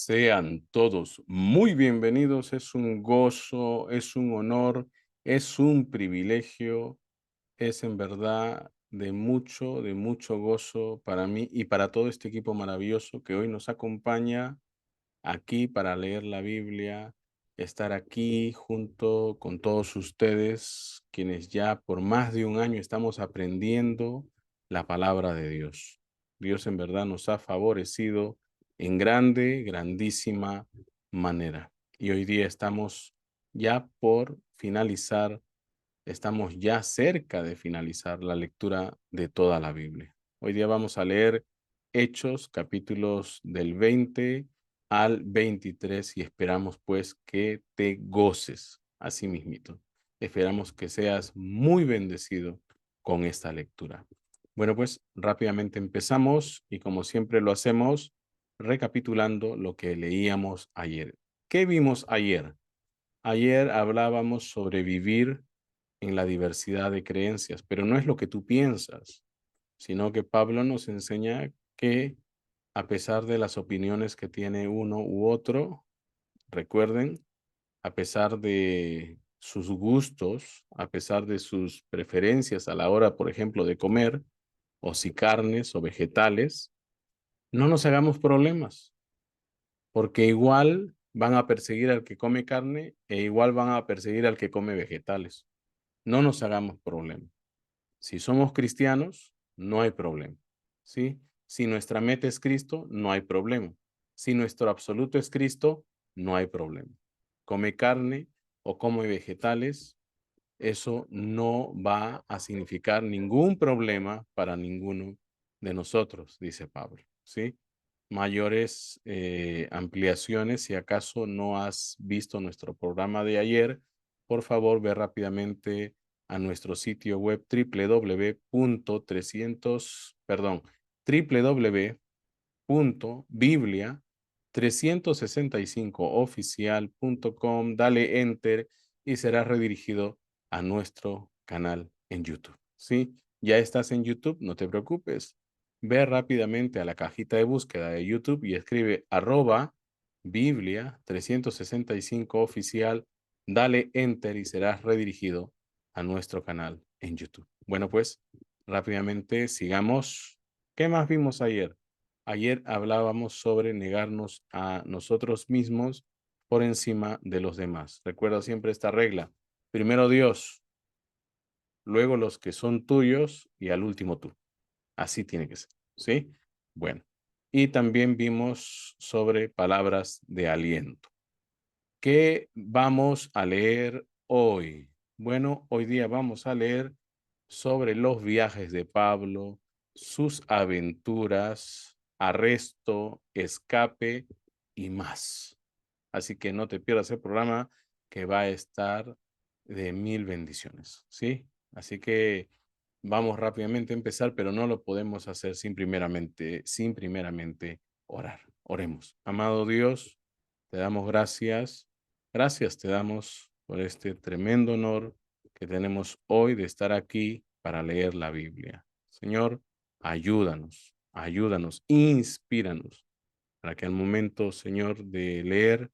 Sean todos muy bienvenidos. Es un gozo, es un honor, es un privilegio, es en verdad de mucho gozo para mí y para todo este equipo maravilloso que hoy nos acompaña aquí para leer la Biblia, estar aquí junto con todos ustedes, quienes ya por más de un año estamos aprendiendo la palabra de Dios. Dios en verdad nos ha favorecido en grande, grandísima manera. Y hoy día estamos ya por finalizar, estamos ya cerca de finalizar la lectura de toda la Biblia. Hoy día vamos a leer Hechos, capítulos del 20 al 23 y esperamos pues que te goces así mismito. Esperamos que seas muy bendecido con esta lectura. Bueno, pues rápidamente empezamos y como siempre lo hacemos recapitulando lo que leíamos ayer. ¿Qué vimos ayer? Ayer hablábamos sobre vivir en la diversidad de creencias, pero no es lo que tú piensas, sino que Pablo nos enseña que a pesar de las opiniones que tiene uno u otro, recuerden, a pesar de sus gustos, a pesar de sus preferencias a la hora, por ejemplo, de comer, o si carnes o vegetales, no nos hagamos problemas, porque igual van a perseguir al que come carne e igual van a perseguir al que come vegetales. No nos hagamos problemas. Si somos cristianos, no hay problema, ¿sí? Si nuestra meta es Cristo, no hay problema. Si nuestro absoluto es Cristo, no hay problema. Come carne o come vegetales, eso no va a significar ningún problema para ninguno de nosotros, dice Pablo, ¿sí? Mayores ampliaciones, si acaso no has visto nuestro programa de ayer, por favor ve rápidamente a nuestro sitio web www.biblia365oficial.com, dale enter y serás redirigido a nuestro canal en YouTube. ¿Sí? Ya estás en YouTube, no te preocupes. Ve rápidamente a la cajita de búsqueda de YouTube y escribe @Biblia365oficial, dale enter y serás redirigido a nuestro canal en YouTube. Bueno, pues rápidamente sigamos. ¿Qué más vimos ayer? Ayer hablábamos sobre negarnos a nosotros mismos por encima de los demás. Recuerda siempre esta regla. Primero Dios, luego los que son tuyos y al último tú. Así tiene que ser, ¿sí? Bueno, y también vimos sobre palabras de aliento. ¿Qué vamos a leer hoy? Bueno, hoy día vamos a leer sobre los viajes de Pablo, sus aventuras, arresto, escape y más. Así que no te pierdas el programa que va a estar de mil bendiciones, ¿sí? Así que vamos rápidamente a empezar, pero no lo podemos hacer sin primeramente orar. Oremos. Amado Dios, te damos gracias. Gracias te damos por este tremendo honor que tenemos hoy de estar aquí para leer la Biblia. Señor, ayúdanos, ayúdanos, inspíranos para que al momento, Señor, de leer,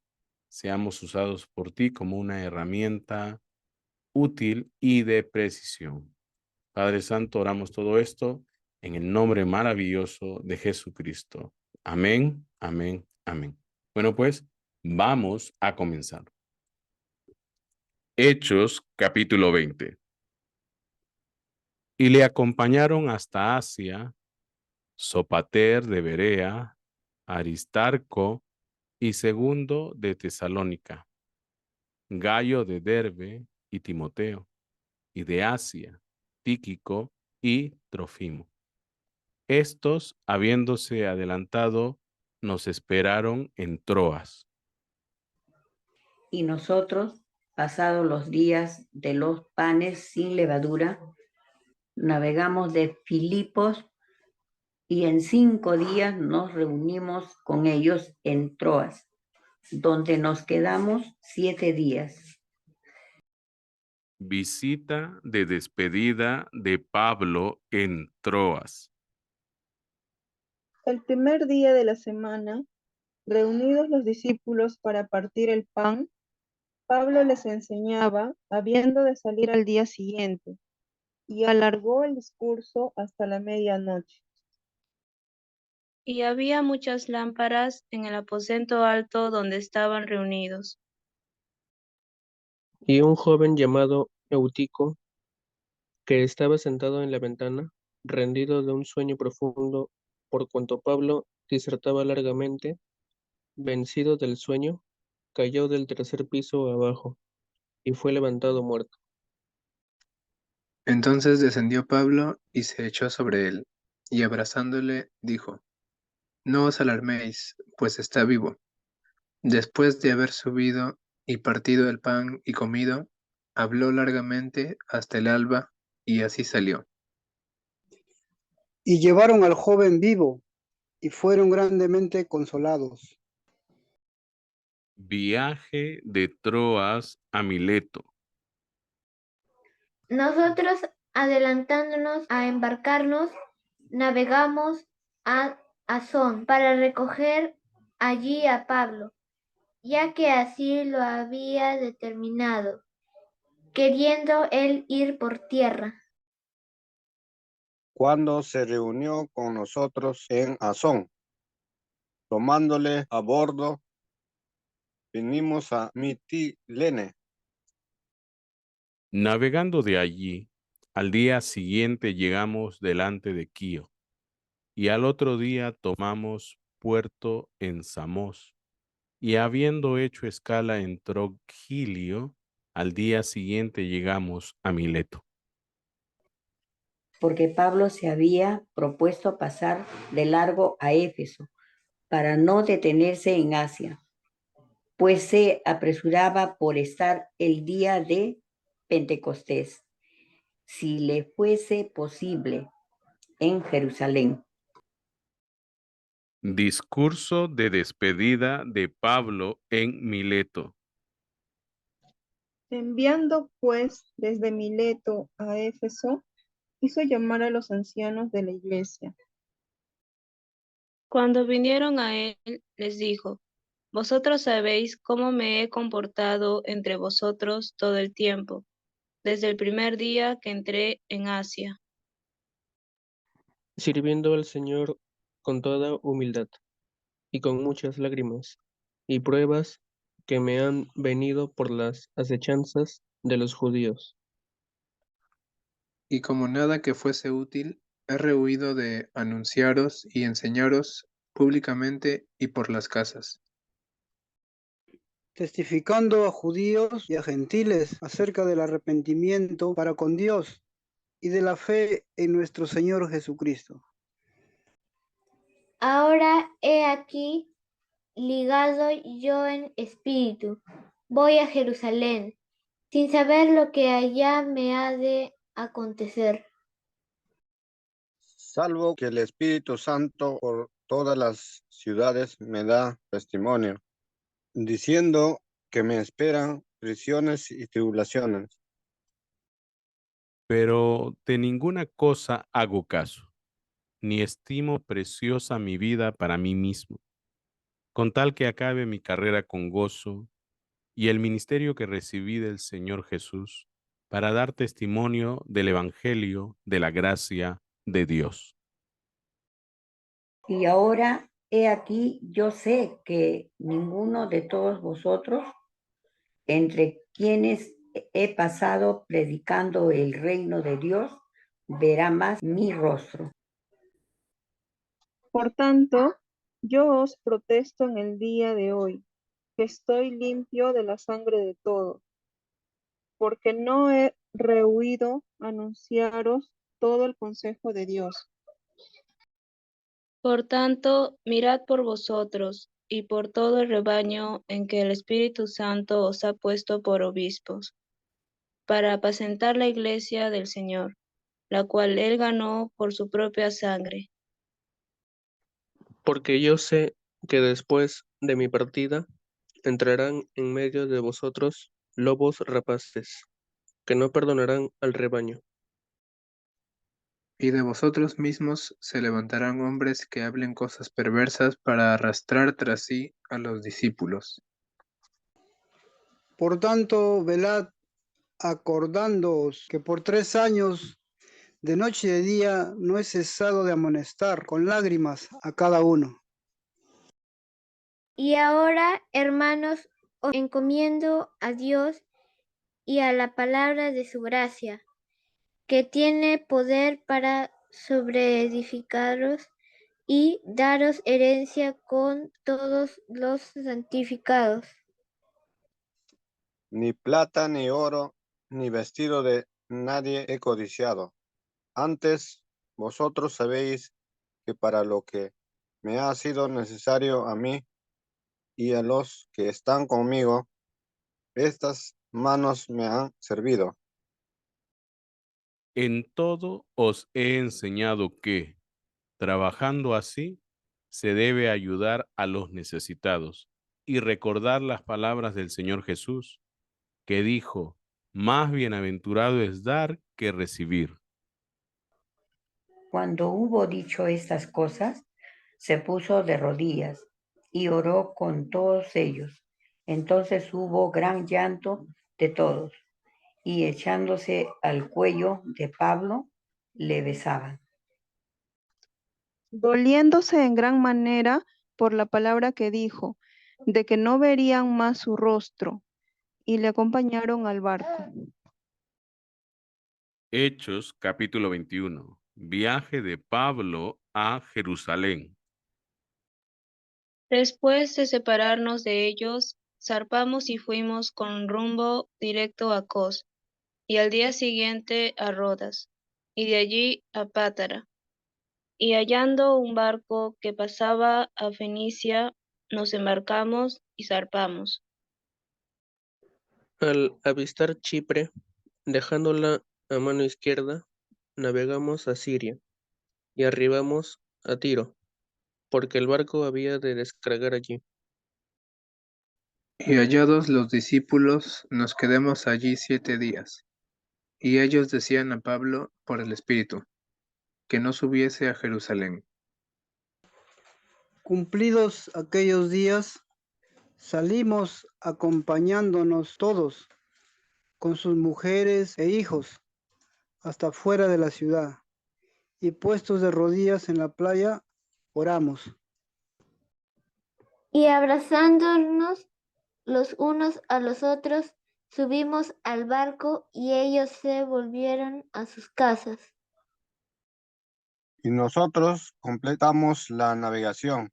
seamos usados por ti como una herramienta útil y de precisión. Padre Santo, oramos todo esto en el nombre maravilloso de Jesucristo. Amén, amén, amén. Bueno, pues vamos a comenzar. Hechos, capítulo 20. Y le acompañaron hasta Asia Sopater de Berea, Aristarco y Segundo de Tesalónica, Gayo de Derbe y Timoteo, y de Asia, Tíquico y Trofimo. Estos, habiéndose adelantado, nos esperaron en Troas. Y nosotros, pasados los días de los panes sin levadura, navegamos de Filipos y en 5 días nos reunimos con ellos en Troas, donde nos quedamos 7 días. Visita de despedida de Pablo en Troas. El primer día de la semana, Reunidos los discípulos para partir el pan, Pablo les enseñaba, habiendo de salir al día siguiente, y alargó el discurso hasta la medianoche. Y había muchas lámparas en el aposento alto donde estaban reunidos. Y un joven llamado Eutico, que estaba sentado en la ventana, rendido de un sueño profundo, por cuanto Pablo disertaba largamente, vencido del sueño, cayó del tercer piso abajo, y fue levantado muerto. Entonces descendió Pablo y se echó sobre él, y abrazándole dijo: No os alarméis, pues está vivo. Después de haber subido y partido el pan y comido, habló largamente hasta el alba, y así salió. Y llevaron al joven vivo, y fueron grandemente consolados. Viaje de Troas a Mileto. Nosotros, adelantándonos a embarcarnos, navegamos a Asón para recoger allí a Pablo, ya que así lo había determinado, queriendo él ir por tierra. Cuando se reunió con nosotros en Asón, tomándole a bordo, vinimos a Mitilene. Navegando de allí, al día siguiente llegamos delante de Quío, y al otro día tomamos puerto en Samos, y habiendo hecho escala en Trogilio, al día siguiente llegamos a Mileto. Porque Pablo se había propuesto pasar de largo a Éfeso para no detenerse en Asia, pues se apresuraba por estar el día de Pentecostés, si le fuese posible, en Jerusalén. Discurso de despedida de Pablo en Mileto. Enviando pues desde Mileto a Éfeso, hizo llamar a los ancianos de la iglesia. Cuando vinieron a él, les dijo: Vosotros sabéis cómo me he comportado entre vosotros todo el tiempo, desde el primer día que entré en Asia, Sirviendo al Señor con toda humildad y con muchas lágrimas y pruebas que me han venido por las acechanzas de los judíos. Y como nada que fuese útil, he rehuido de anunciaros y enseñaros públicamente y por las casas, Testificando a judíos y a gentiles acerca del arrepentimiento para con Dios y de la fe en nuestro Señor Jesucristo. Ahora he aquí ligado yo en espíritu, voy a Jerusalén, sin saber lo que allá me ha de acontecer. Salvo que el Espíritu Santo por todas las ciudades me da testimonio, diciendo que me esperan prisiones y tribulaciones. Pero de ninguna cosa hago caso, ni estimo preciosa mi vida para mí mismo, con tal que acabe mi carrera con gozo y el ministerio que recibí del Señor Jesús, para dar testimonio del Evangelio de la gracia de Dios. Y ahora he aquí, yo sé que ninguno de todos vosotros, entre quienes he pasado predicando el reino de Dios, verá más mi rostro. Por tanto, yo os protesto en el día de hoy, que estoy limpio de la sangre de todos, porque no he rehuido anunciaros todo el consejo de Dios. Por tanto, mirad por vosotros y por todo el rebaño en que el Espíritu Santo os ha puesto por obispos, para apacentar la iglesia del Señor, la cual él ganó por su propia sangre. Porque yo sé que después de mi partida entrarán en medio de vosotros lobos rapaces, que no perdonarán al rebaño. Y de vosotros mismos se levantarán hombres que hablen cosas perversas para arrastrar tras sí a los discípulos. Por tanto, velad, acordándoos que por 3 años, de noche y de día, no he cesado de amonestar con lágrimas a cada uno. Y ahora, hermanos, os encomiendo a Dios y a la palabra de su gracia, que tiene poder para sobreedificaros y daros herencia con todos los santificados. Ni plata, ni oro, ni vestido de nadie he codiciado. Antes, vosotros sabéis que para lo que me ha sido necesario a mí y a los que están conmigo, estas manos me han servido. En todo os he enseñado que, trabajando así, se debe ayudar a los necesitados y recordar las palabras del Señor Jesús, que dijo, más bienaventurado es dar que recibir. Cuando hubo dicho estas cosas, se puso de rodillas y oró con todos ellos. Entonces hubo gran llanto de todos, y echándose al cuello de Pablo, le besaban. doliéndose en gran manera por la palabra que dijo, de que no verían más su rostro, y le acompañaron al barco. Hechos capítulo 21. Viaje de Pablo a Jerusalén. Después de separarnos de ellos, zarpamos y fuimos con rumbo directo a Cos, y al día siguiente a Rodas, y de allí a Pátara. Y hallando un barco que pasaba a Fenicia, nos embarcamos y zarpamos. Al avistar Chipre, dejándola a mano izquierda, navegamos a Siria y arribamos a Tiro, porque el barco había de descargar allí. Y hallados los discípulos, nos quedamos allí 7 días. Y ellos decían a Pablo por el Espíritu, que no subiese a Jerusalén. Cumplidos aquellos días, salimos acompañándonos todos, con sus mujeres e hijos, hasta fuera de la ciudad, y puestos de rodillas en la playa, oramos. Y abrazándonos los unos a los otros, subimos al barco y ellos se volvieron a sus casas. Y nosotros completamos la navegación,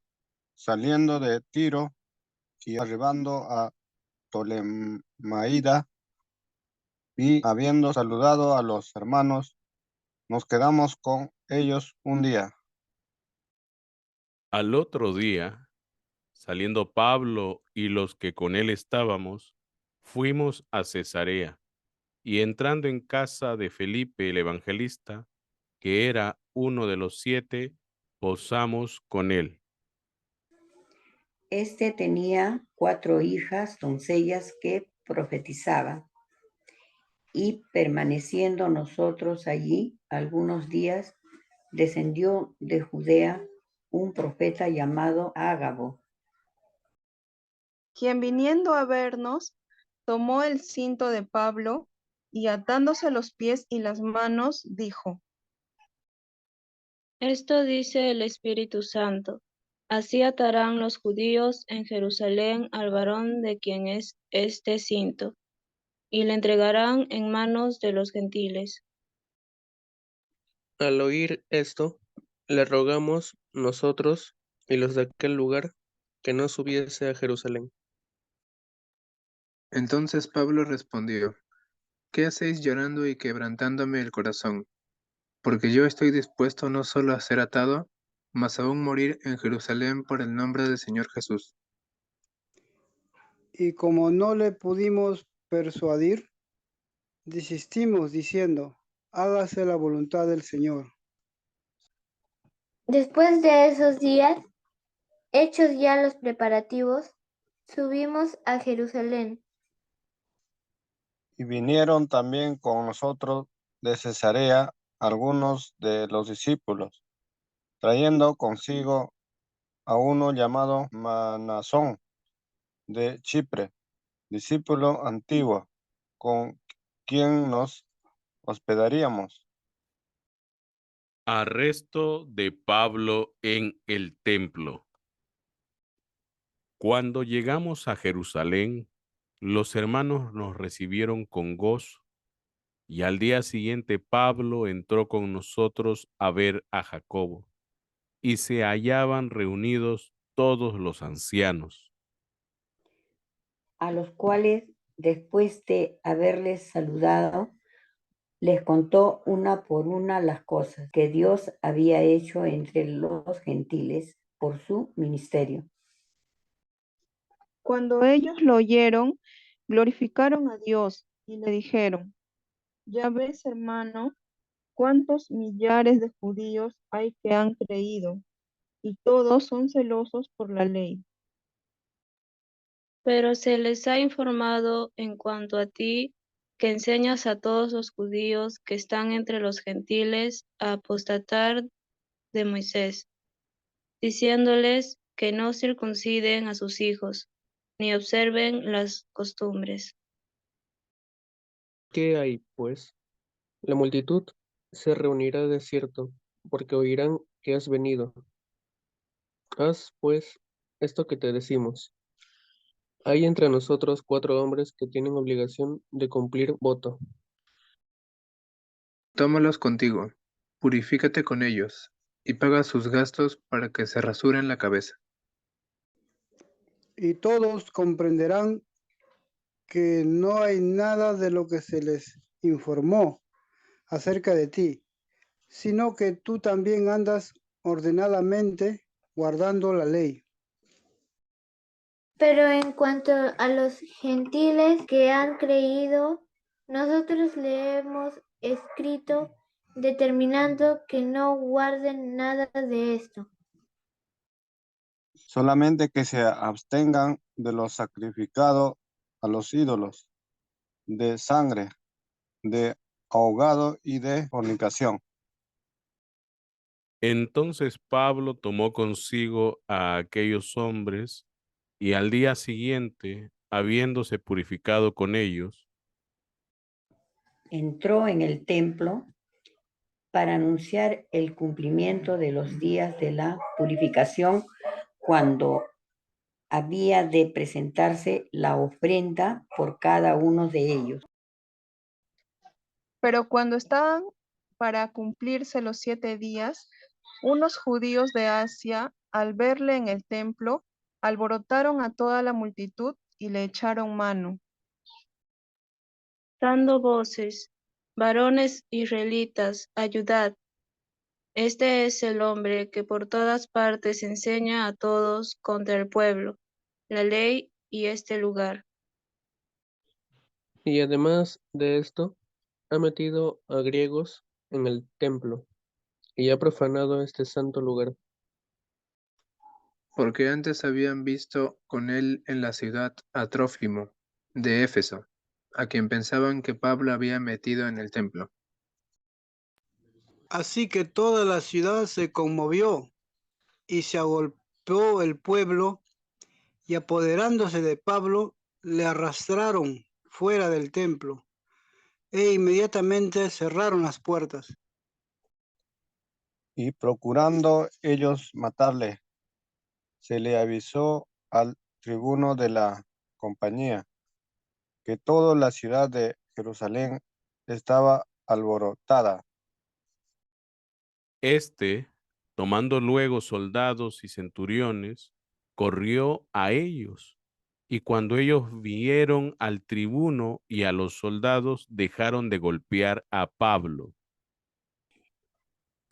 saliendo de Tiro y arribando a Tolemaida, y habiendo saludado a los hermanos, nos quedamos con ellos un día. Al otro día, saliendo Pablo y los que con él estábamos, fuimos a Cesarea, y entrando en casa de Felipe el evangelista, que era uno de los 7, posamos con él. Este tenía 4 hijas, doncellas que profetizaban. Y permaneciendo nosotros allí algunos días, descendió de Judea un profeta llamado Ágabo, Quien viniendo a vernos, tomó el cinto de Pablo y atándose los pies y las manos, dijo: Esto dice el Espíritu Santo. Así atarán los judíos en Jerusalén al varón de quien es este cinto, y le entregarán en manos de los gentiles. Al oír esto, le rogamos nosotros y los de aquel lugar que no subiese a Jerusalén. Entonces Pablo respondió, ¿qué hacéis llorando y quebrantándome el corazón? Porque yo estoy dispuesto no solo a ser atado, mas aún morir en Jerusalén por el nombre del Señor Jesús. Y como no le pudimos persuadir, desistimos diciendo, hágase la voluntad del Señor. Después de esos días, hechos ya los preparativos, subimos a Jerusalén. Y vinieron también con nosotros de Cesarea algunos de los discípulos, trayendo consigo a uno llamado Manasón de Chipre, discípulo antiguo, con quien nos hospedaríamos. Arresto de Pablo en el templo. Cuando llegamos a Jerusalén, los hermanos nos recibieron con gozo, y al día siguiente Pablo entró con nosotros a ver a Jacobo, y se hallaban reunidos todos los ancianos. A los cuales, después de haberles saludado, les contó una por una las cosas que Dios había hecho entre los gentiles por su ministerio. Cuando ellos lo oyeron, glorificaron a Dios y le dijeron: Ya ves, hermano, cuántos millares de judíos hay que han creído, y todos son celosos por la ley. Pero se les ha informado en cuanto a ti, que enseñas a todos los judíos que están entre los gentiles a apostatar de Moisés, diciéndoles que no circunciden a sus hijos, ni observen las costumbres. ¿Qué hay, pues? La multitud se reunirá de cierto, porque oirán que has venido. Haz, pues, esto que te decimos. Hay entre nosotros 4 hombres que tienen obligación de cumplir voto. Tómalos contigo, purifícate con ellos, y paga sus gastos para que se rasuren la cabeza. Y todos comprenderán que no hay nada de lo que se les informó acerca de ti, sino que tú también andas ordenadamente guardando la ley. Pero en cuanto a los gentiles que han creído, nosotros le hemos escrito determinando que no guarden nada de esto. Solamente que se abstengan de lo sacrificado a los ídolos, de sangre, de ahogado y de fornicación. Entonces Pablo tomó consigo a aquellos hombres, y al día siguiente, habiéndose purificado con ellos, Entró en el templo para anunciar el cumplimiento de los días de la purificación, cuando había de presentarse la ofrenda por cada uno de ellos. Pero cuando estaban para cumplirse los 7 días, unos judíos de Asia, al verle en el templo, alborotaron a toda la multitud y le echaron mano. Dando voces, varones israelitas, ayudad. Este es el hombre que por todas partes enseña a todos contra el pueblo, la ley y este lugar. Y además de esto, ha metido a griegos en el templo y ha profanado este santo lugar. Porque antes habían visto con él en la ciudad a Trófimo, de Éfeso, a quien pensaban que Pablo había metido en el templo. Así que toda la ciudad se conmovió y se agolpó el pueblo, y apoderándose de Pablo, le arrastraron fuera del templo e inmediatamente cerraron las puertas. Y procurando ellos matarle, se le avisó al tribuno de la compañía que toda la ciudad de Jerusalén estaba alborotada. este, tomando luego soldados y centuriones, corrió a ellos, y cuando ellos vieron al tribuno y a los soldados, dejaron de golpear a Pablo.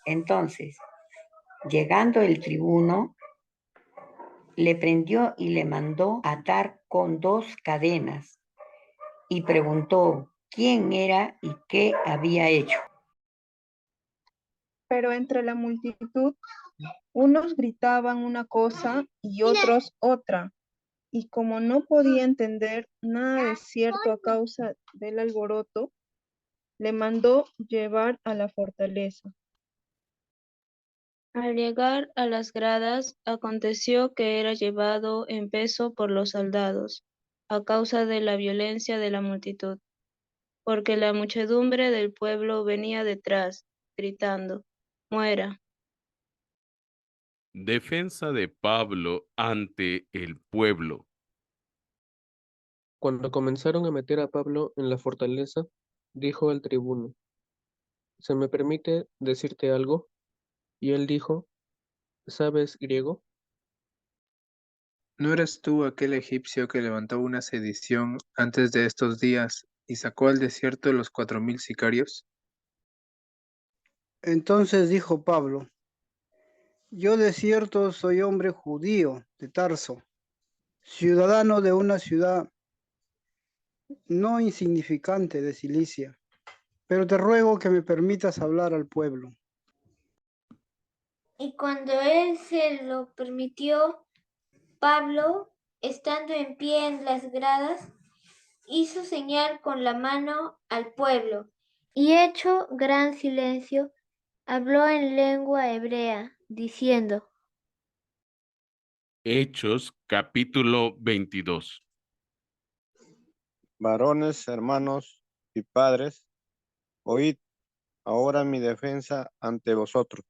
Entonces, llegando el tribuno, le prendió y le mandó atar con 2 cadenas, y preguntó quién era y qué había hecho. Pero entre la multitud, unos gritaban una cosa y otros otra, y como no podía entender nada de cierto a causa del alboroto, le mandó llevar a la fortaleza. Al llegar a las gradas, aconteció que era llevado en peso por los soldados, a causa de la violencia de la multitud, porque la muchedumbre del pueblo venía detrás, gritando, muera. Defensa de Pablo ante el pueblo. Cuando comenzaron a meter a Pablo en la fortaleza, dijo al tribuno, ¿se me permite decirte algo? Y él dijo, ¿sabes griego? ¿No eres tú aquel egipcio que levantó una sedición antes de estos días y sacó al desierto los 4000 sicarios? Entonces dijo Pablo, yo de cierto soy hombre judío de Tarso, ciudadano de una ciudad no insignificante de Cilicia, pero te ruego que me permitas hablar al pueblo. Y cuando él se lo permitió, Pablo, estando en pie en las gradas, hizo señal con la mano al pueblo, y hecho gran silencio, habló en lengua hebrea, diciendo, Hechos capítulo 22. Varones, hermanos y padres, oíd ahora mi defensa ante vosotros.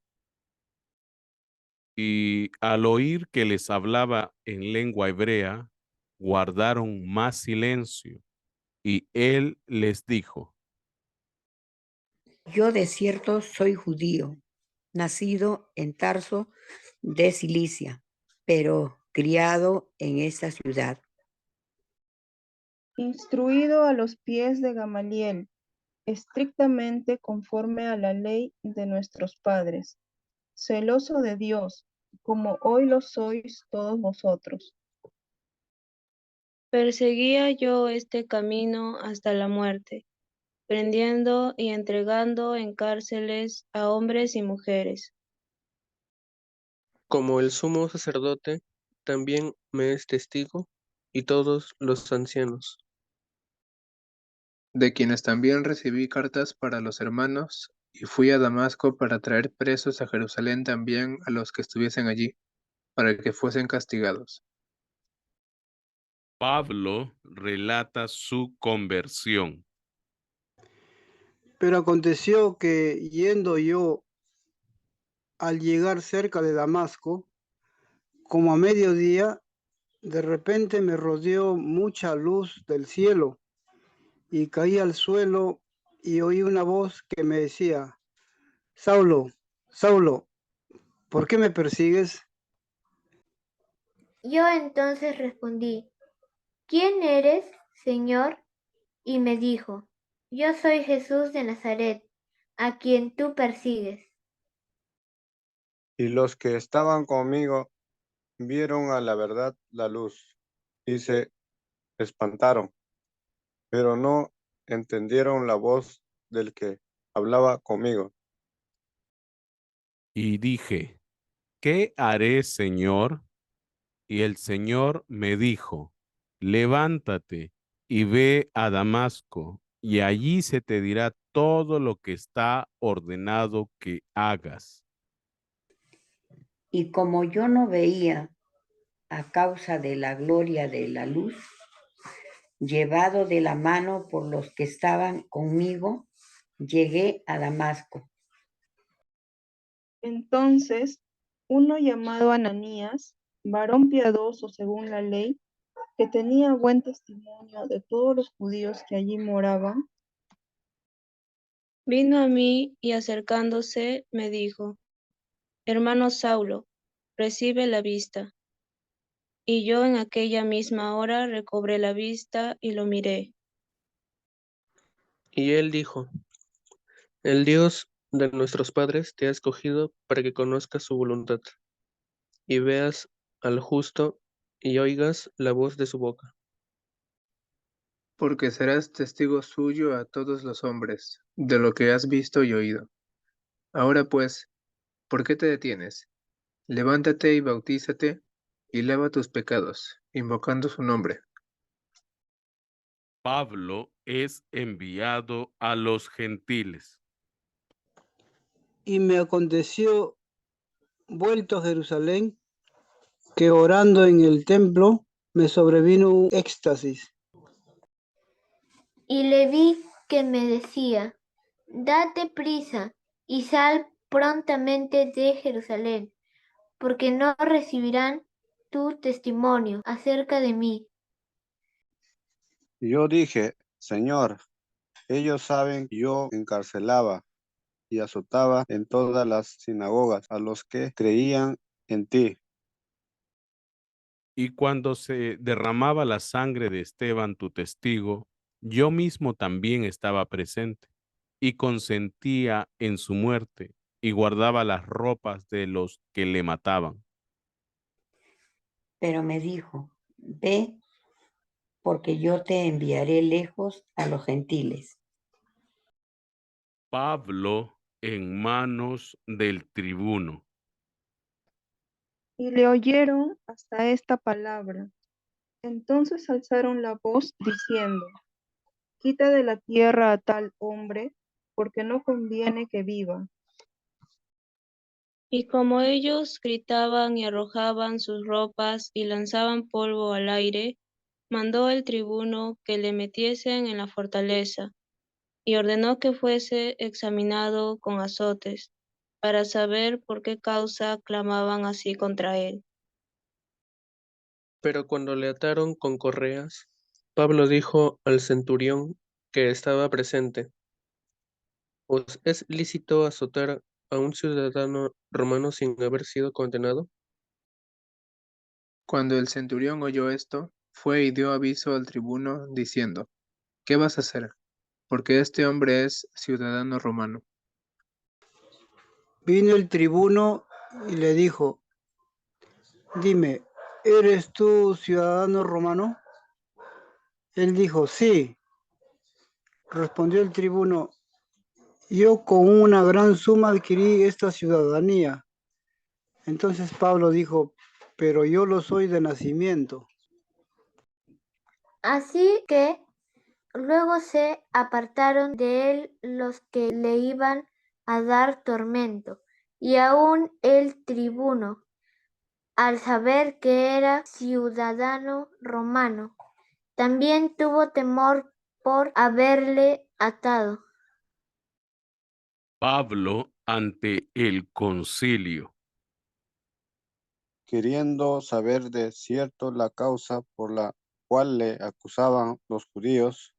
Y al oír que les hablaba en lengua hebrea, guardaron más silencio. Y él les dijo, Yo de cierto soy judío, nacido en Tarso de Cilicia, pero criado en esta ciudad. Instruido a los pies de Gamaliel, estrictamente conforme a la ley de nuestros padres, celoso de Dios, como hoy lo sois todos vosotros. Perseguía yo este camino hasta la muerte, prendiendo y entregando en cárceles a hombres y mujeres. Como el sumo sacerdote también me es testigo, y todos los ancianos. De quienes también recibí cartas para los hermanos, y fui a Damasco para traer presos a Jerusalén también a los que estuviesen allí, para que fuesen castigados. Pablo relata su conversión. Pero aconteció que yendo yo al llegar cerca de Damasco, como a mediodía, de repente me rodeó mucha luz del cielo y caí al suelo y oí una voz que me decía, Saulo, Saulo, ¿por qué me persigues? yo entonces respondí, ¿quién eres, Señor? Y me dijo, yo soy Jesús de Nazaret, a quien tú persigues. Y los que estaban conmigo vieron a la verdad la luz y se espantaron, pero no entendieron la voz del que hablaba conmigo. Y dije, ¿qué haré, Señor? Y el Señor me dijo, levántate y ve a Damasco, y allí se te dirá todo lo que está ordenado que hagas. Y como yo no veía a causa de la gloria de la luz, llevado de la mano por los que estaban conmigo, llegué a Damasco. Entonces, uno llamado Ananías, varón piadoso según la ley, que tenía buen testimonio de todos los judíos que allí moraban, Vino a mí y acercándose me dijo, hermano Saulo, recibe la vista. Y yo en aquella misma hora recobré la vista y lo miré. Y él dijo, el Dios de nuestros padres te ha escogido para que conozcas su voluntad, y veas al justo y oigas la voz de su boca. Porque serás testigo suyo a todos los hombres, de lo que has visto y oído. Ahora pues, ¿por qué te detienes? Levántate y bautízate, y lava tus pecados, invocando su nombre. Pablo es enviado a los gentiles. Y me aconteció, vuelto a Jerusalén, que orando en el templo me sobrevino un éxtasis. Y le vi que me decía, date prisa y sal prontamente de Jerusalén, porque no recibirán tu testimonio acerca de mí. Yo dije, Señor, ellos saben que yo encarcelaba y azotaba en todas las sinagogas a los que creían en ti. Y cuando se derramaba la sangre de Esteban, tu testigo, yo mismo también estaba presente y consentía en su muerte y guardaba las ropas de los que le mataban. Pero me dijo, ve, porque yo te enviaré lejos a los gentiles. Pablo en manos del tribuno. Y le oyeron hasta esta palabra. Entonces alzaron la voz diciendo, quita de la tierra a tal hombre, porque no conviene que viva. Y como ellos gritaban y arrojaban sus ropas y lanzaban polvo al aire, mandó el tribuno que le metiesen en la fortaleza, y ordenó que fuese examinado con azotes, para saber por qué causa clamaban así contra él. Pero cuando le ataron con correas, Pablo dijo al centurión que estaba presente, ¿os es lícito azotar a un ciudadano romano sin haber sido condenado? Cuando el centurión oyó esto, fue y dio aviso al tribuno, diciendo, ¿qué vas a hacer? Porque este hombre es ciudadano romano. Vino el tribuno y le dijo, dime, ¿eres tú ciudadano romano? Él dijo, sí. Respondió el tribuno, yo con una gran suma adquirí esta ciudadanía. Entonces Pablo dijo, pero yo lo soy de nacimiento. Así que luego se apartaron de él los que le iban a dar tormento, y aun el tribuno, al saber que era ciudadano romano, también tuvo temor por haberle atado. Pablo ante el concilio. Queriendo saber de cierto la causa por la cual le acusaban los judíos,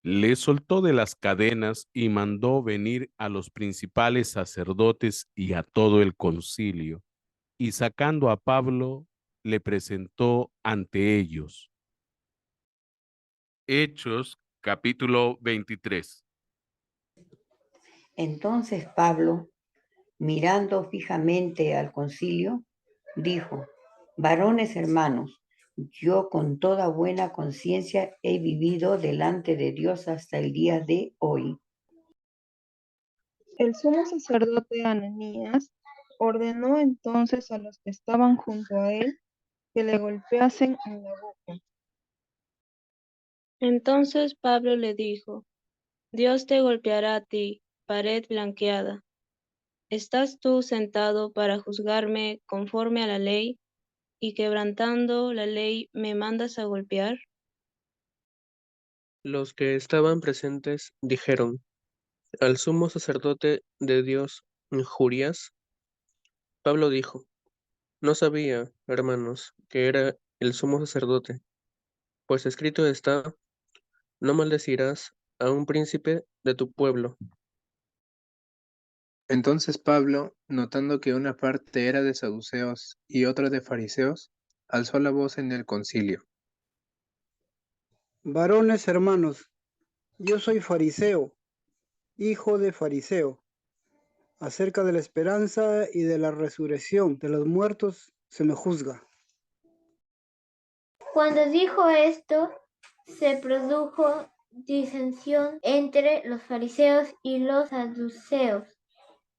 Le soltó de las cadenas y mandó venir a los principales sacerdotes y a todo el concilio, y sacando a Pablo, le presentó ante ellos. Hechos, capítulo 23. Entonces Pablo, mirando fijamente al concilio, dijo, varones hermanos, yo con toda buena conciencia he vivido delante de Dios hasta el día de hoy. El sumo sacerdote Ananías ordenó entonces a los que estaban junto a él que le golpeasen en la boca. Entonces Pablo le dijo, Dios te golpeará a ti, pared blanqueada. ¿Estás tú sentado para juzgarme conforme a la ley, y quebrantando la ley me mandas a golpear? Los que estaban presentes dijeron, al sumo sacerdote de Dios injurias. Pablo dijo, no sabía, hermanos, que era el sumo sacerdote, pues escrito está, no maldecirás a un príncipe de tu pueblo. Entonces Pablo, notando que una parte era de saduceos y otra de fariseos, alzó la voz en el concilio. Varones hermanos, yo soy fariseo, hijo de fariseo. Acerca de la esperanza y de la resurrección de los muertos se me juzga. Cuando dijo esto, se produjo disensión entre los fariseos y los saduceos,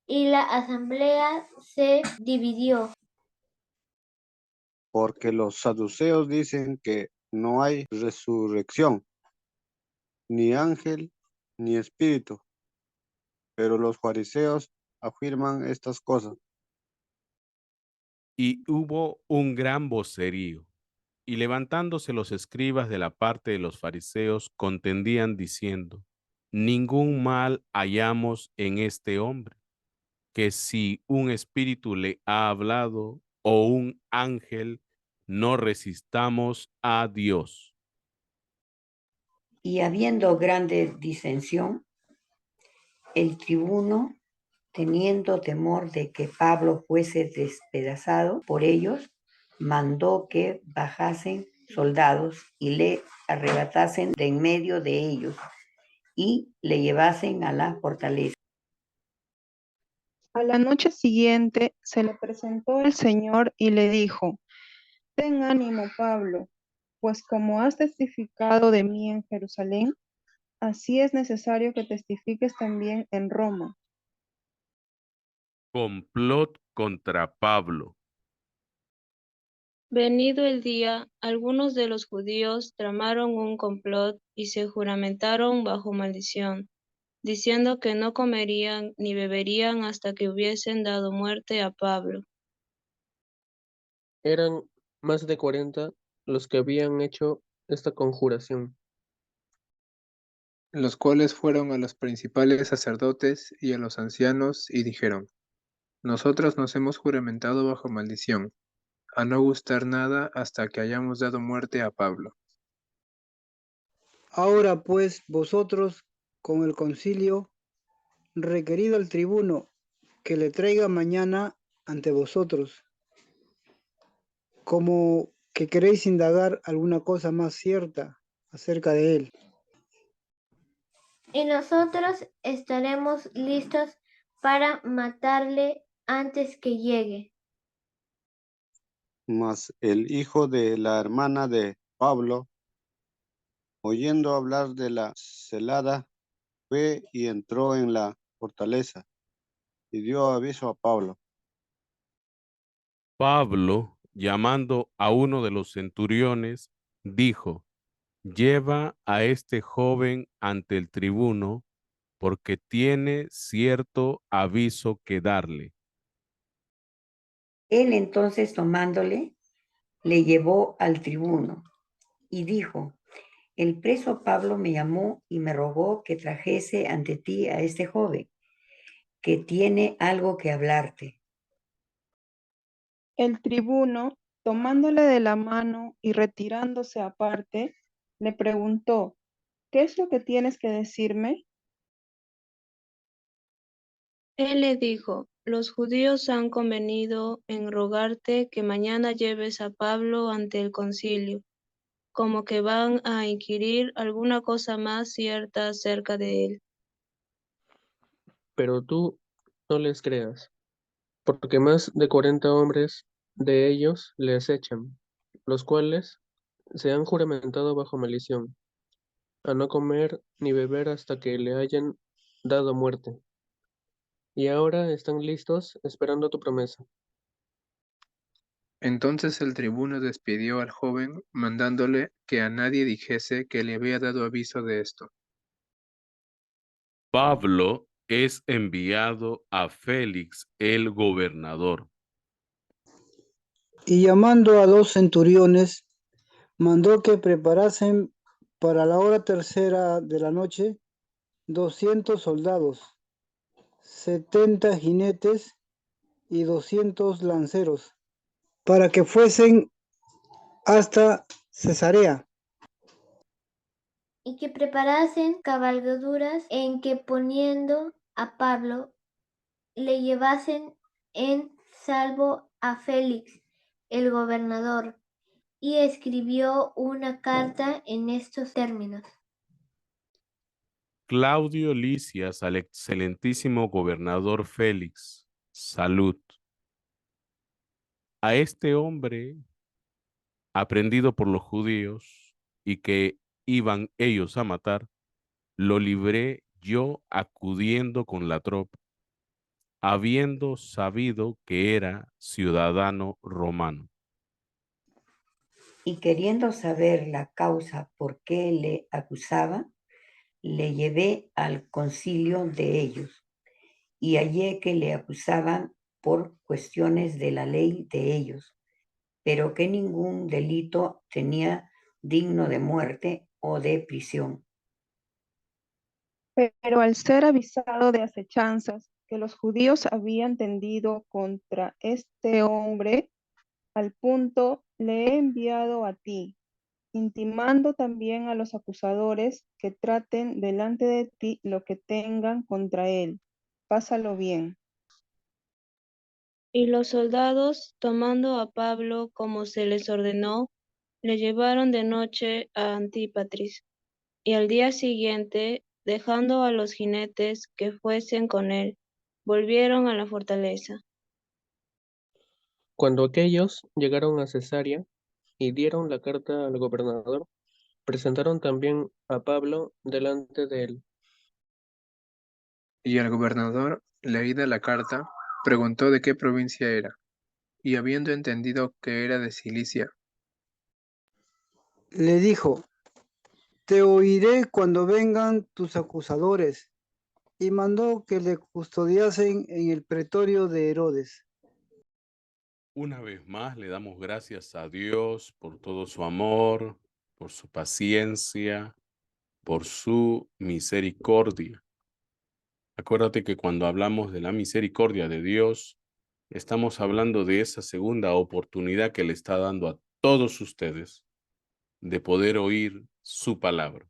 y la asamblea se dividió. porque los saduceos dicen que no hay resurrección, ni ángel, ni espíritu. Pero los fariseos afirman estas cosas. Y hubo un gran vocerío. Y levantándose los escribas de la parte de los fariseos, contendían diciendo: ningún mal hallamos en este hombre, que si un espíritu le ha hablado o un ángel, no resistamos a Dios. Y habiendo grande disensión, el tribuno, teniendo temor de que Pablo fuese despedazado por ellos, mandó que bajasen soldados y le arrebatasen de en medio de ellos y le llevasen a la fortaleza. A la noche siguiente se le presentó el Señor y le dijo: Ten ánimo, Pablo, pues como has testificado de mí en Jerusalén, así es necesario que testifiques también en Roma. Complot contra Pablo. Venido el día, algunos de los judíos tramaron un complot y se juramentaron bajo maldición, diciendo que no comerían ni beberían hasta que hubiesen dado muerte a Pablo. Eran más de 40 los que habían hecho esta conjuración, los cuales fueron a los principales sacerdotes y a los ancianos y dijeron: Nosotros nos hemos juramentado bajo maldición, a no gustar nada hasta que hayamos dado muerte a Pablo. Ahora pues vosotros con el concilio, requerid al tribuno que le traiga mañana ante vosotros, como que queréis indagar alguna cosa más cierta acerca de él. Y nosotros estaremos listos para matarle antes que llegue. Mas el hijo de la hermana de Pablo, oyendo hablar de la celada, fue y entró en la fortaleza y dio aviso a Pablo. Pablo, llamando a uno de los centuriones, dijo: lleva a este joven ante el tribuno, porque tiene cierto aviso que darle. Él entonces tomándole, le llevó al tribuno y dijo: el preso Pablo me llamó y me rogó que trajese ante ti a este joven, que tiene algo que hablarte. El tribuno, tomándole de la mano y retirándose aparte, le preguntó: ¿Qué es lo que tienes que decirme? Él le dijo: los judíos han convenido en rogarte que mañana lleves a Pablo ante el concilio, como que van a inquirir alguna cosa más cierta acerca de él. pero tú no les creas, porque más de 40 hombres de ellos le acechan, los cuales se han juramentado bajo maldición, a no comer ni beber hasta que le hayan dado muerte. Y ahora están listos esperando tu promesa. Entonces el tribuno despidió al joven, mandándole que a nadie dijese que le había dado aviso de esto. Pablo es enviado a Félix el gobernador. Y llamando a 2 centuriones, mandó que preparasen para la hora tercera de la noche 200 soldados, 70 jinetes y 200 lanceros, para que fuesen hasta Cesarea. Y que preparasen cabalgaduras en que poniendo a Pablo le llevasen en salvo a Félix, el gobernador, y escribió una carta en estos términos. Claudio Lisias al excelentísimo gobernador Félix, salud. A este hombre, aprendido por los judíos y que iban ellos a matar, lo libré yo acudiendo con la tropa, habiendo sabido que era ciudadano romano. y queriendo saber la causa por qué le acusaba, le llevé al concilio de ellos y hallé que le acusaban por cuestiones de la ley de ellos, pero que ningún delito tenía digno de muerte o de prisión. Pero al ser avisado de acechanzas que los judíos habían tendido contra este hombre, al punto le he enviado a ti, intimando también a los acusadores que traten delante de ti lo que tengan contra él. Pásalo bien. Y los soldados, tomando a Pablo como se les ordenó, le llevaron de noche a Antípatris, y al día siguiente, dejando a los jinetes que fuesen con él, volvieron a la fortaleza. Cuando aquellos llegaron a Cesarea y dieron la carta al gobernador, presentaron también a Pablo delante de él. Y el gobernador, leída la carta, preguntó de qué provincia era, y habiendo entendido que era de Cilicia, Le dijo, te oiré cuando vengan tus acusadores, y mandó que le custodiasen en el pretorio de Herodes. Una vez más le damos gracias a Dios por todo su amor, por su paciencia, por su misericordia. Acuérdate que cuando hablamos de la misericordia de Dios, estamos hablando de esa segunda oportunidad que le está dando a todos ustedes de poder oír su palabra,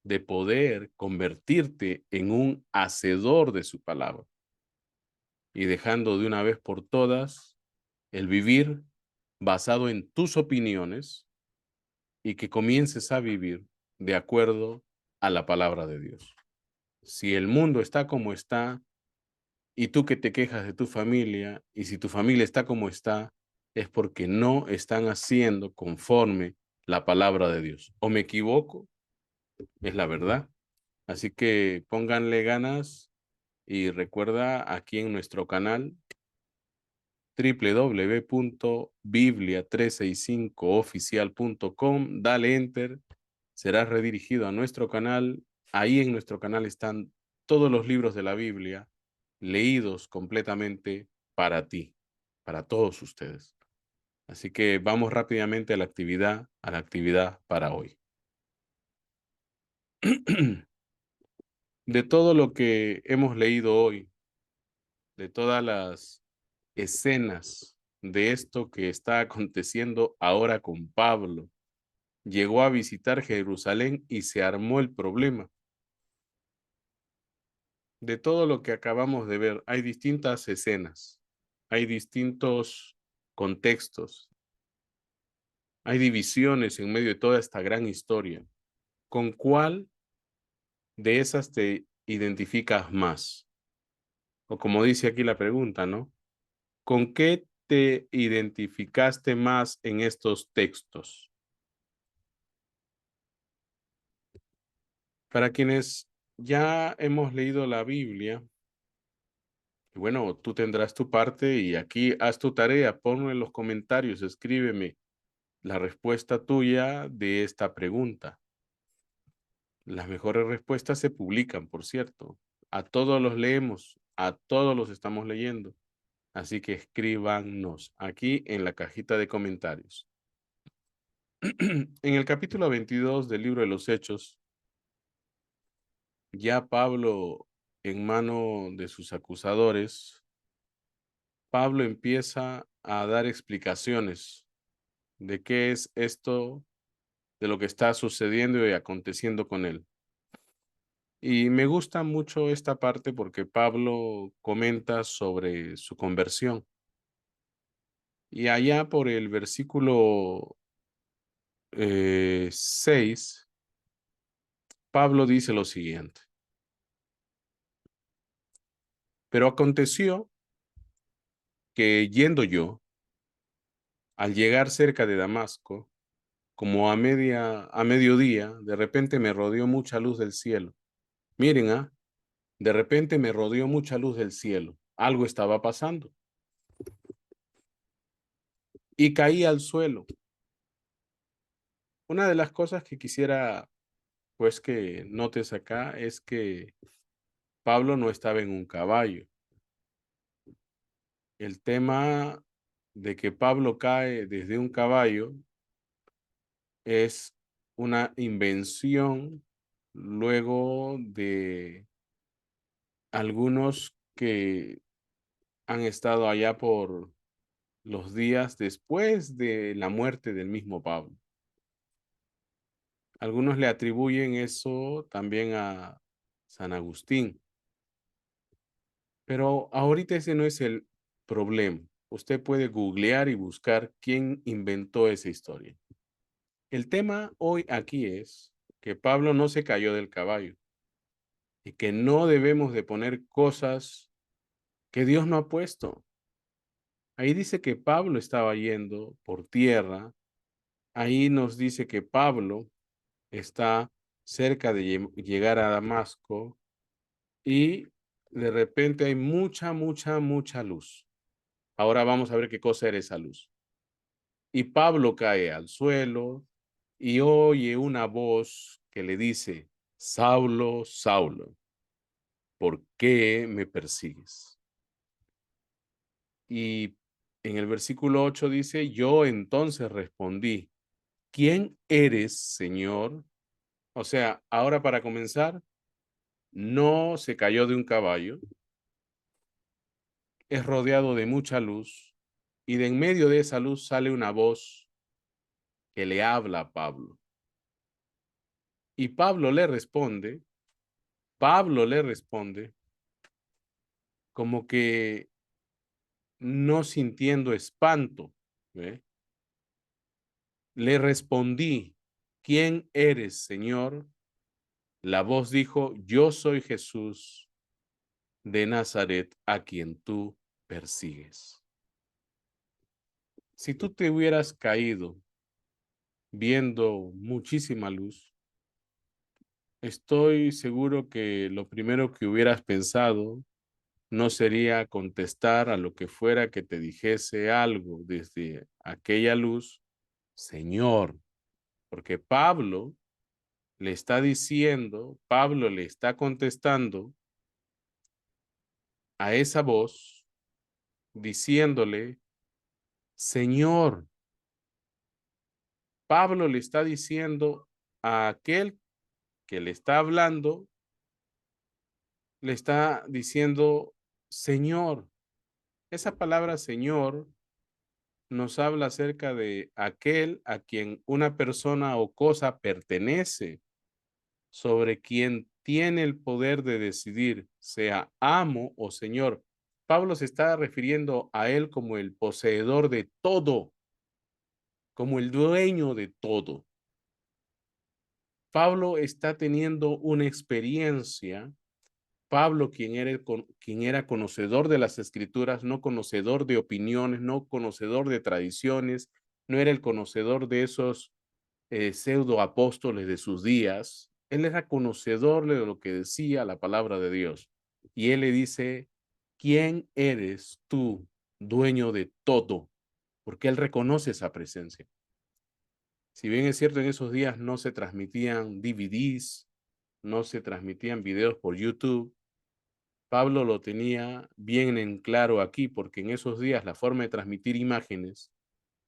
de poder convertirte en un hacedor de su palabra y dejando de una vez por todas el vivir basado en tus opiniones y que comiences a vivir de acuerdo a la palabra de Dios. Si el mundo está como está y tú que te quejas de tu familia y si tu familia está como está, es porque no están haciendo conforme la palabra de Dios. ¿O me equivoco? Es la verdad. Así que pónganle ganas y recuerda aquí en nuestro canal www.biblia365oficial.com, dale enter, serás redirigido a nuestro canal. Ahí en nuestro canal están todos los libros de la Biblia leídos completamente para ti, para todos ustedes. Así que vamos rápidamente a la actividad para hoy. De todo lo que hemos leído hoy, de todas las escenas de esto que está aconteciendo ahora con Pablo, llegó a visitar Jerusalén y se armó el problema. De todo lo que acabamos de ver, hay distintas escenas, hay distintos contextos, hay divisiones en medio de toda esta gran historia. ¿Con cuál de esas te identificas más? O como dice aquí la pregunta, ¿no? ¿Con qué te identificaste más en estos textos? Para quienes ya hemos leído la Biblia, y bueno, tú tendrás tu parte y aquí haz tu tarea, ponlo en los comentarios, escríbeme la respuesta tuya de esta pregunta. Las mejores respuestas se publican, por cierto. A todos los leemos, a todos los estamos leyendo. Así que escríbanos aquí en la cajita de comentarios. En el capítulo 22 del libro de los Hechos, ya Pablo en mano de sus acusadores, Pablo empieza a dar explicaciones de qué es esto, de lo que está sucediendo y aconteciendo con él. Y me gusta mucho esta parte porque Pablo comenta sobre su conversión. Y allá por el versículo 6, Pablo dice lo siguiente. Pero aconteció que yendo yo, al llegar cerca de Damasco, como a mediodía, de repente me rodeó mucha luz del cielo. Miren, de repente me rodeó mucha luz del cielo. Algo estaba pasando. Y caí al suelo Una de las cosas que quisiera, pues, que notes acá es que Pablo no estaba en un caballo. El tema de que Pablo cae desde un caballo es una invención luego de algunos que han estado allá por los días después de la muerte del mismo Pablo. Algunos le atribuyen eso también a San Agustín, pero ahorita ese no es el problema. Usted puede googlear y buscar quién inventó esa historia. El tema hoy aquí es que Pablo no se cayó del caballo y que no debemos de poner cosas que Dios no ha puesto. Ahí dice que Pablo estaba yendo por tierra. Ahí nos dice que Pablo está cerca de llegar a Damasco y de repente hay mucha luz. Ahora vamos a ver qué cosa era esa luz. Y Pablo cae al suelo y oye una voz que le dice, Saulo, Saulo, ¿por qué me persigues? Y en el versículo 8 dice, yo entonces respondí, ¿quién eres, Señor? O sea, ahora para comenzar, no se cayó de un caballo, es rodeado de mucha luz y de en medio de esa luz sale una voz que le habla a Pablo. Y Pablo le responde como que no sintiendo espanto. ¿Ve? Le respondí, ¿quién eres, Señor? La voz dijo, yo soy Jesús de Nazaret, a quien tú persigues. Si tú te hubieras caído viendo muchísima luz, estoy seguro que lo primero que hubieras pensado no sería contestar a lo que fuera que te dijese algo desde aquella luz, Señor, porque Pablo le está contestando a esa voz, diciéndole, Señor. Pablo le está diciendo a aquel que le está hablando, le está diciendo, Señor. Esa palabra Señor nos habla acerca de aquel a quien una persona o cosa pertenece, sobre quien tiene el poder de decidir, sea amo o señor. Pablo se está refiriendo a él como el poseedor de todo, como el dueño de todo. Pablo está teniendo una experiencia. Pablo, quien era conocedor de las escrituras, no conocedor de opiniones, no conocedor de tradiciones, no era el conocedor de esos pseudo apóstoles de sus días. Él era conocedor de lo que decía la palabra de Dios. Y él le dice, ¿quién eres tú, dueño de todo? Porque él reconoce esa presencia. Si bien es cierto, en esos días no se transmitían DVDs, no se transmitían videos por YouTube, Pablo lo tenía bien en claro aquí, porque en esos días la forma de transmitir imágenes,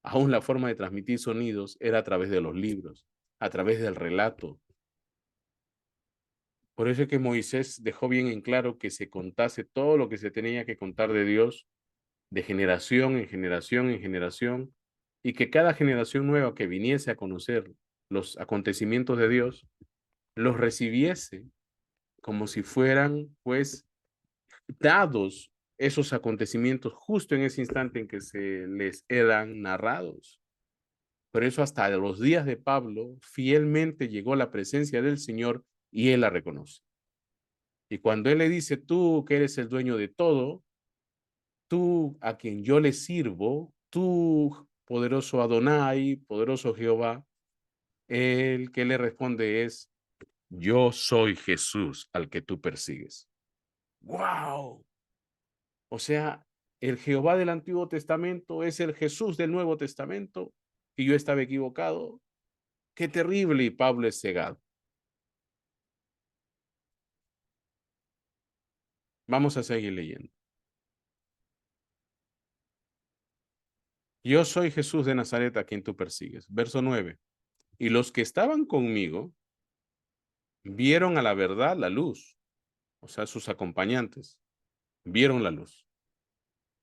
aún la forma de transmitir sonidos, era a través de los libros, a través del relato. Por eso es que Moisés dejó bien en claro que se contase todo lo que se tenía que contar de Dios, de generación en generación en generación, y que cada generación nueva que viniese a conocer los acontecimientos de Dios, los recibiese como si fueran, pues, dados esos acontecimientos justo en ese instante en que se les eran narrados. Por eso hasta los días de Pablo fielmente llegó la presencia del Señor y él la reconoce. Y cuando él le dice, tú que eres el dueño de todo, tú a quien yo le sirvo, tú poderoso Adonai, poderoso Jehová, el que le responde es, yo soy Jesús al que tú persigues. ¡Wow! O sea, el Jehová del Antiguo Testamento es el Jesús del Nuevo Testamento y yo estaba equivocado. qué terrible, y Pablo es cegado. Vamos a seguir leyendo. Yo soy Jesús de Nazaret a quien tú persigues. Verso 9. Y los que estaban conmigo vieron a la verdad la luz, o sea, sus acompañantes, vieron la luz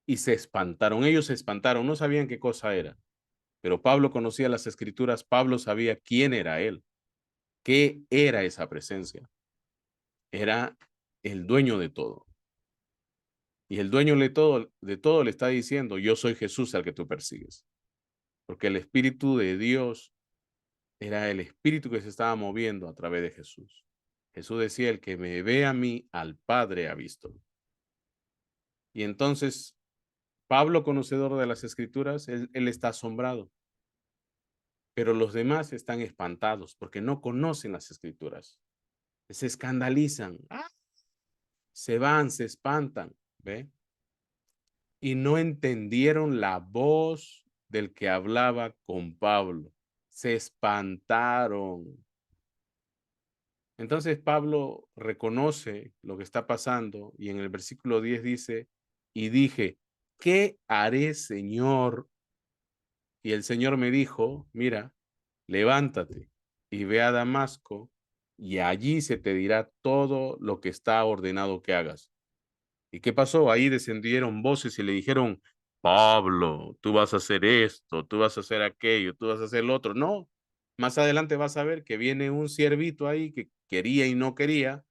y se espantaron. Ellos se espantaron, no sabían qué cosa era, pero Pablo conocía las escrituras, Pablo sabía quién era él, qué era esa presencia. Era el dueño de todo. Y el dueño de todo le está diciendo, yo soy Jesús al que tú persigues. Porque el Espíritu de Dios era el Espíritu que se estaba moviendo a través de Jesús. Jesús decía, el que me ve a mí, al Padre ha visto. Y entonces, Pablo, conocedor de las Escrituras, él está asombrado. Pero los demás están espantados porque no conocen las Escrituras. Se escandalizan. Se van, se espantan. ¿Ve? Y no entendieron la voz del que hablaba con Pablo. Se espantaron. Entonces Pablo reconoce lo que está pasando y en el versículo 10 dice, y dije, ¿qué haré, Señor? Y el Señor me dijo, mira, levántate y ve a Damasco y allí se te dirá todo lo que está ordenado que hagas. ¿Y qué pasó? Ahí descendieron voces y le dijeron, Pablo, tú vas a hacer esto, tú vas a hacer aquello, tú vas a hacer lo otro. No, más adelante vas a ver que viene un siervito ahí que quería y no quería,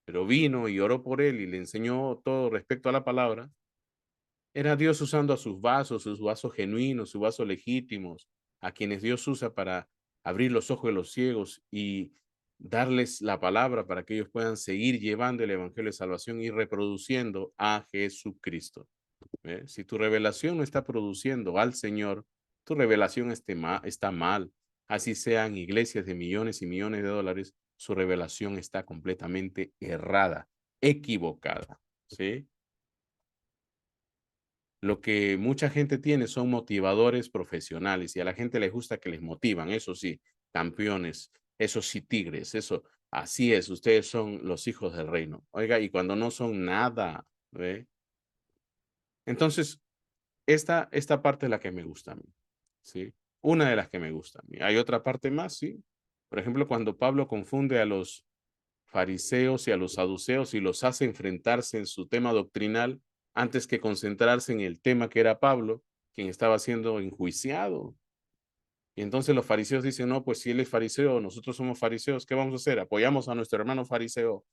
pero vino y oró por él y le enseñó todo respecto a la palabra. Era Dios usando a sus vasos genuinos, sus vasos legítimos, a quienes Dios usa para abrir los ojos de los ciegos y darles la palabra para que ellos puedan seguir llevando el evangelio de salvación y reproduciendo a Jesucristo. ¿Ve? Si tu revelación no está produciendo al Señor, tu revelación está mal. Así sean iglesias de millones y millones de dólares, su revelación está completamente errada, equivocada. ¿Sí? Lo que mucha gente tiene son motivadores profesionales y a la gente les gusta que les motivan, eso sí, campeones, eso sí, tigres, eso, así es, ustedes son los hijos del reino. Oiga, y cuando no son nada, ¿ve? Entonces, esta parte es la que me gusta a mí, ¿sí? Una de las que me gusta a mí. Hay otra parte más, sí. Por ejemplo, cuando Pablo confunde a los fariseos y a los saduceos y los hace enfrentarse en su tema doctrinal antes que concentrarse en el tema que era Pablo, quien estaba siendo enjuiciado. Y entonces los fariseos dicen, no, pues si él es fariseo, nosotros somos fariseos, ¿qué vamos a hacer? Apoyamos a nuestro hermano fariseo.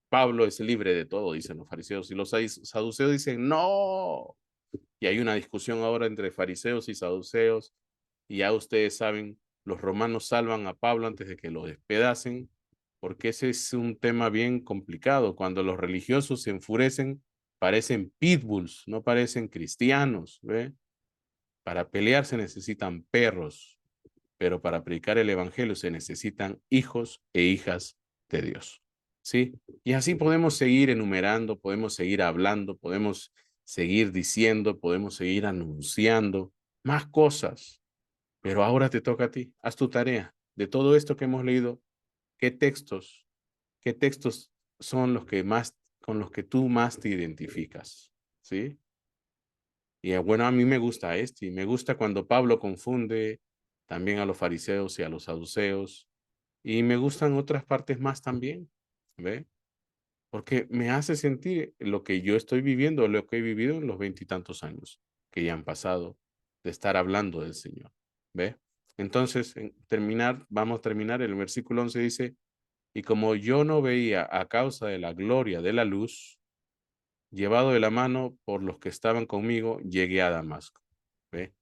Pablo es libre de todo, dicen los fariseos. Y los saduceos dicen, no. Y hay una discusión ahora entre fariseos y saduceos. Y ya ustedes saben, los romanos salvan a Pablo antes de que lo despedacen, porque ese es un tema bien complicado. Cuando los religiosos se enfurecen, parecen pitbulls, no parecen cristianos, ¿ve? Para pelear se necesitan perros, pero para predicar el evangelio se necesitan hijos e hijas de Dios, ¿sí? Y así podemos seguir enumerando, podemos seguir hablando, podemos seguir diciendo, podemos seguir anunciando más cosas, pero ahora te toca a ti, haz tu tarea. De todo esto que hemos leído, ¿qué textos son los que más, con los que tú más te identificas? ¿Sí? Y bueno, a mí me gusta y me gusta cuando Pablo confunde también a los fariseos y a los saduceos, y me gustan otras partes más también, ¿ve? Porque me hace sentir lo que yo estoy viviendo, lo que he vivido en los 20 y tantos años que ya han pasado de estar hablando del Señor, ¿ve? Entonces, vamos a terminar, el versículo 11 dice, y como yo no veía a causa de la gloria de la luz, llevado de la mano por los que estaban conmigo, llegué a Damasco. ¿Ve?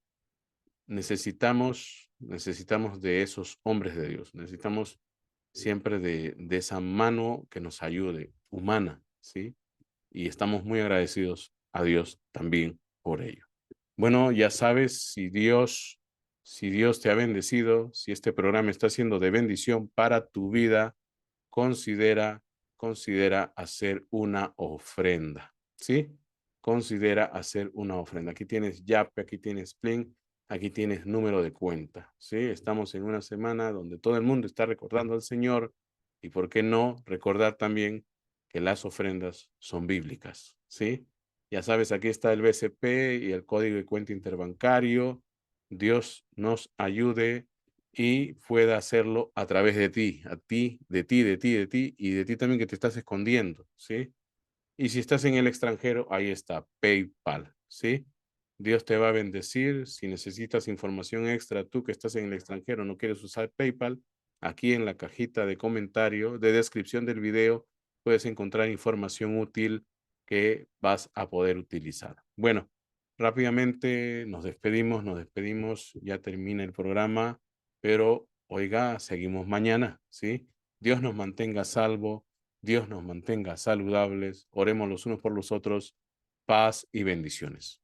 Necesitamos de esos hombres de Dios. Necesitamos siempre de esa mano que nos ayude, humana, ¿sí? Y estamos muy agradecidos a Dios también por ello. Bueno, ya sabes, si Dios te ha bendecido, si este programa está siendo de bendición para tu vida, considera hacer una ofrenda, ¿sí? Considera hacer una ofrenda. Aquí tienes Yape, aquí tienes Plin, aquí tienes número de cuenta, ¿sí? Estamos en una semana donde todo el mundo está recordando al Señor y, ¿por qué no recordar también que las ofrendas son bíblicas, ¿sí? Ya sabes, aquí está el BCP y el código de cuenta interbancario. Dios nos ayude y pueda hacerlo a través de ti, de ti, de ti, de ti y de ti también que te estás escondiendo, ¿sí? Y si estás en el extranjero, ahí está, PayPal, ¿sí? Dios te va a bendecir. Si necesitas información extra, tú que estás en el extranjero, no quieres usar PayPal, aquí en la cajita de comentario, de descripción del video, puedes encontrar información útil que vas a poder utilizar. Bueno, rápidamente nos despedimos, ya termina el programa, pero oiga, seguimos mañana, ¿sí? Dios nos mantenga a salvo. Dios nos mantenga saludables, oremos los unos por los otros, paz y bendiciones.